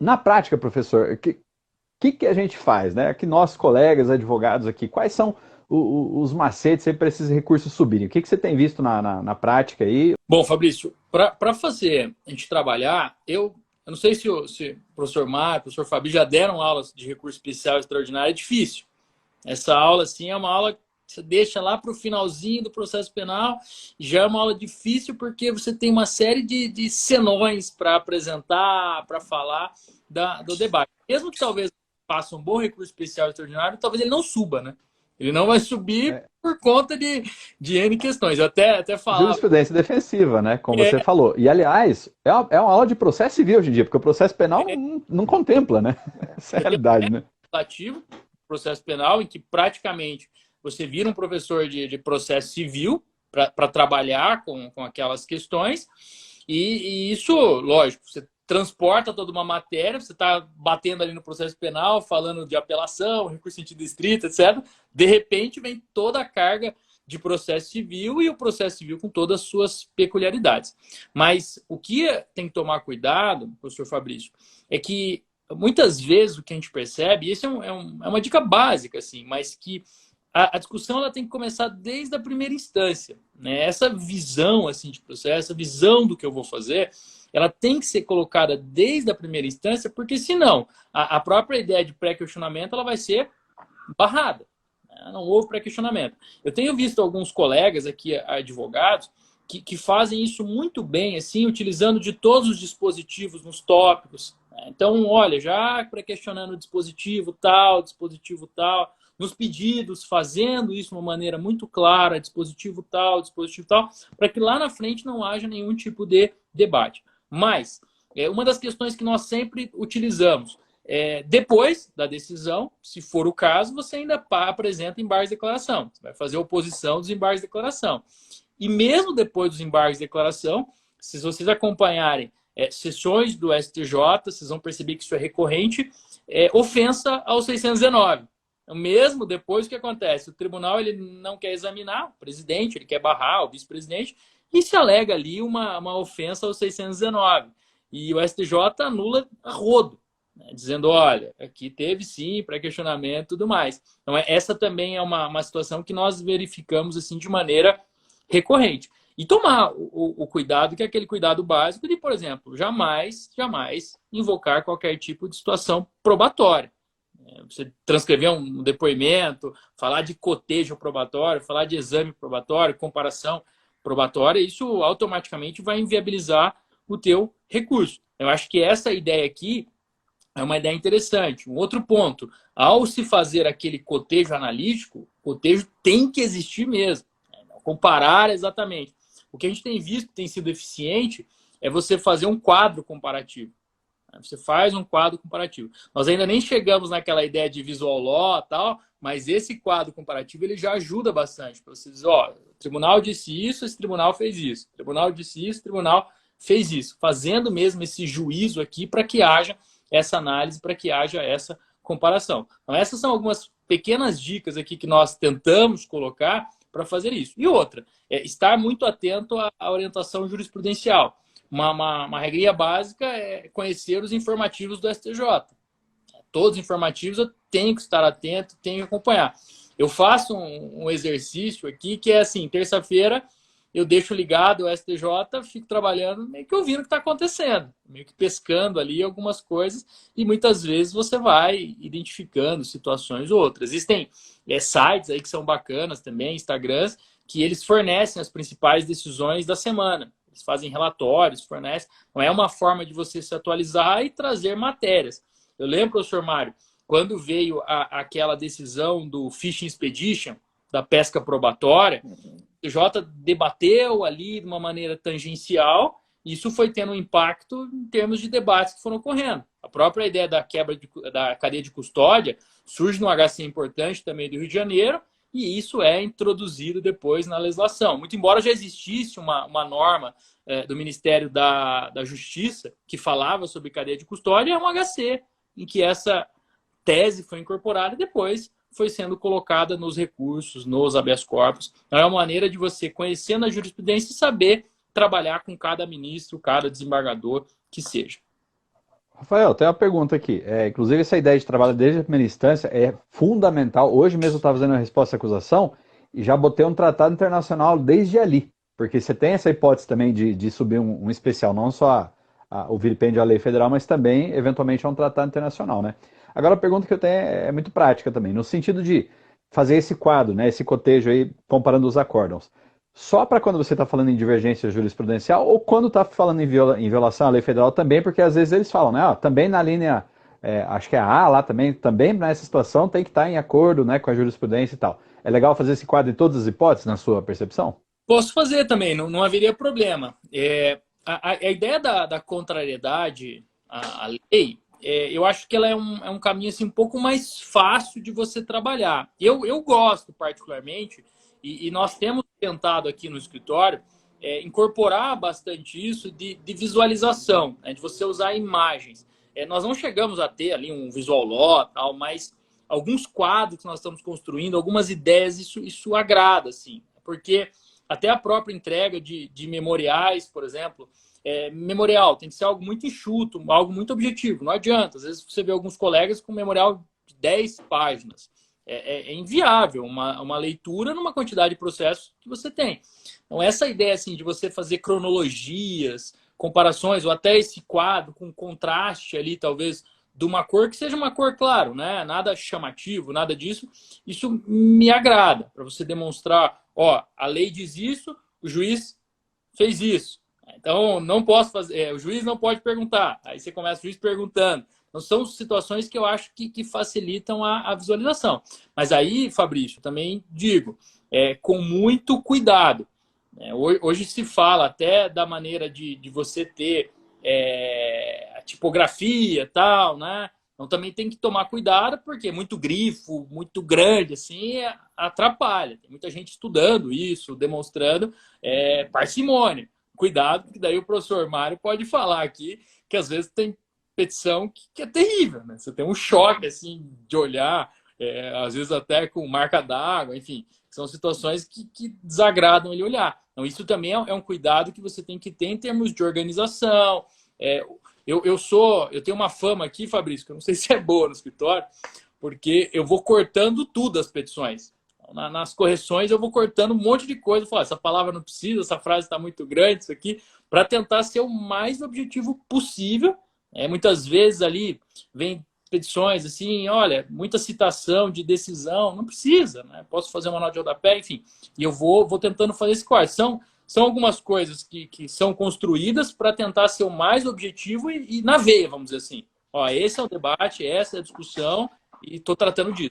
Na prática, professor, que a gente faz, né? Que nós, colegas, advogados aqui, quais são os macetes aí para esses recursos subirem? O que você tem visto na prática aí? Bom, Fabrício, para fazer a gente trabalhar, eu não sei se o professor Mário, o professor Fabi já deram aulas de recurso especial extraordinário, é difícil. Essa aula, assim, é uma aula que você deixa lá para o finalzinho do processo penal, já é uma aula difícil porque você tem uma série de senões para apresentar, para falar do debate. Mesmo que talvez faça um bom recurso especial extraordinário, talvez ele não suba, né? Ele não vai subir É, por conta de N questões. Eu até falava. jurisprudência defensiva, né? Como você falou. E, aliás, é uma aula de processo civil hoje em dia, porque o processo penal não contempla, né? Essa é a Você tem realidade, né? um legislativo, processo penal, em que praticamente você vira um professor de processo civil para trabalhar com aquelas questões, e isso, lógico, você transporta toda uma matéria, você está batendo ali no processo penal, falando de apelação, recurso em sentido estrito, etc. De repente vem toda a carga de processo civil e o processo civil com todas as suas peculiaridades. Mas o que tem que tomar cuidado, professor Fabrício, é que muitas vezes o que a gente percebe, e isso é uma dica básica, assim, mas que a discussão ela tem que começar desde a primeira instância, né? Essa visão assim de processo, essa visão do que eu vou fazer, ela tem que ser colocada desde a primeira instância, porque senão a própria ideia de pré-questionamento ela vai ser barrada, né? Não houve pré-questionamento. Eu tenho visto alguns colegas aqui, advogados, que fazem isso muito bem, assim, utilizando de todos os dispositivos nos tópicos. Então, olha, já pré-questionando o dispositivo tal, nos pedidos, fazendo isso de uma maneira muito clara, dispositivo tal, para que lá na frente não haja nenhum tipo de debate. Mas, uma das questões que nós sempre utilizamos, depois da decisão, se for o caso, você ainda apresenta embargos de declaração. Você vai fazer oposição dos embargos de declaração. E mesmo depois dos embargos de declaração, se vocês acompanharem sessões do STJ, vocês vão perceber que isso é recorrente, ofensa ao 619. Então, mesmo depois, o que acontece? O tribunal ele não quer examinar o presidente, ele quer barrar o vice-presidente, e se alega ali uma ofensa ao 619. E o STJ anula a rodo, né, dizendo, olha, aqui teve sim pré-questionamento e tudo mais. Então, essa também é uma situação que nós verificamos assim de maneira recorrente. E tomar o cuidado, que é aquele cuidado básico de, por exemplo, jamais invocar qualquer tipo de situação probatória. Você transcrever um depoimento, falar de cotejo probatório, falar de exame probatório, comparação probatória, isso automaticamente vai inviabilizar o teu recurso. Eu acho que essa ideia aqui é uma ideia interessante. Um outro ponto, ao se fazer aquele cotejo analítico, o cotejo tem que existir mesmo. Comparar exatamente. O que a gente tem visto que tem sido eficiente é você fazer um quadro comparativo. Você faz um quadro comparativo. Nós ainda nem chegamos naquela ideia de visual law e tal, mas esse quadro comparativo ele já ajuda bastante. Para você dizer, ó, o tribunal disse isso, esse tribunal fez isso. O tribunal disse isso, o tribunal fez isso. Fazendo mesmo esse juízo aqui para que haja essa análise, para que haja essa comparação. Então, essas são algumas pequenas dicas aqui que nós tentamos colocar para fazer isso. E outra, estar muito atento à orientação jurisprudencial. Uma regrinha básica é conhecer os informativos do STJ. Todos os informativos eu tenho que estar atento, tenho que acompanhar. Eu faço um exercício aqui que é assim, terça-feira eu deixo ligado o STJ, fico trabalhando, meio que ouvindo o que está acontecendo, meio que pescando ali algumas coisas, e muitas vezes você vai identificando situações ou outras. Existem sites aí que são bacanas também, Instagrams, que eles fornecem as principais decisões da semana. Eles fazem relatórios, fornecem. Não é uma forma de você se atualizar e trazer matérias. Eu lembro, professor Mário, quando veio aquela decisão do Fishing Expedition, da pesca probatória, o TJ debateu ali de uma maneira tangencial, e isso foi tendo um impacto em termos de debates que foram ocorrendo. A própria ideia da quebra da cadeia de custódia surge no HC importante também do Rio de Janeiro, e isso é introduzido depois na legislação. Muito embora já existisse uma norma do Ministério da Justiça que falava sobre cadeia de custódia, é um HC em que essa tese foi incorporada e depois foi sendo colocada nos recursos, nos habeas corpus. Então, é uma maneira de você, conhecendo a jurisprudência, e saber trabalhar com cada ministro, cada desembargador que seja. Rafael, tem uma pergunta aqui. Inclusive, essa ideia de trabalho desde a primeira instância é fundamental. Hoje mesmo eu estava fazendo a resposta à acusação e já botei um tratado internacional desde ali. Porque você tem essa hipótese também de subir um especial, não só o vilipêndio à lei federal, mas também, eventualmente, a um tratado internacional, né? Agora, a pergunta que eu tenho é muito prática também, no sentido de fazer esse quadro, né, esse cotejo aí, comparando os acórdãos. Só para quando você está falando em divergência jurisprudencial ou quando está falando em violação à lei federal também, porque às vezes eles falam, né? Também na linha, acho que é a A lá também nessa situação tem que estar em acordo, né, com a jurisprudência e tal. É legal fazer esse quadro em todas as hipóteses, na sua percepção? Posso fazer também, não haveria problema. A ideia da contrariedade à lei, eu acho que ela é um caminho assim, um pouco mais fácil de você trabalhar. Eu gosto particularmente, e nós temos tentado aqui no escritório incorporar bastante isso de visualização, né, de você usar imagens. Nós não chegamos a ter ali um visual law, tal, mas alguns quadros que nós estamos construindo, algumas ideias, isso agrada, assim, porque até a própria entrega de memoriais, por exemplo, memorial tem que ser algo muito enxuto, algo muito objetivo. Não adianta. Às vezes você vê alguns colegas com memorial de 10 páginas. É inviável uma leitura numa quantidade de processos que você tem. Então, essa ideia assim, de você fazer cronologias, comparações, ou até esse quadro com contraste ali, talvez, de uma cor que seja uma cor, claro, né? Nada chamativo, nada disso. Isso me agrada, para você demonstrar, ó, a lei diz isso, o juiz fez isso. Então, não posso fazer, o juiz não pode perguntar. Aí você começa o juiz perguntando. Então, são situações que eu acho que facilitam a visualização. Mas aí, Fabrício, também digo, com muito cuidado. Hoje se fala até da maneira de você ter a tipografia e tal, né? Então também tem que tomar cuidado, porque muito grifo, muito grande, assim, atrapalha. Tem muita gente estudando isso, demonstrando parcimônia. Cuidado, porque daí o professor Mário pode falar aqui que às vezes tem petição que é terrível, né? Você tem um choque, assim, de olhar, às vezes até com marca d'água, enfim. São situações que desagradam ele olhar. Então, isso também é um cuidado que você tem que ter em termos de organização. Eu tenho uma fama aqui, Fabrício, que eu não sei se é boa no escritório, porque eu vou cortando tudo as petições. Nas correções, eu vou cortando um monte de coisa. Falo, essa palavra não precisa, essa frase está muito grande, isso aqui, para tentar ser o mais objetivo possível. Muitas vezes ali vem petições assim, olha, muita citação de decisão, não precisa, né? Posso fazer uma nota de rodapé, enfim. E eu vou tentando fazer esse corte. São algumas coisas que são construídas para tentar ser o mais objetivo e na veia, vamos dizer assim. Ó, esse é o debate, essa é a discussão e estou tratando disso.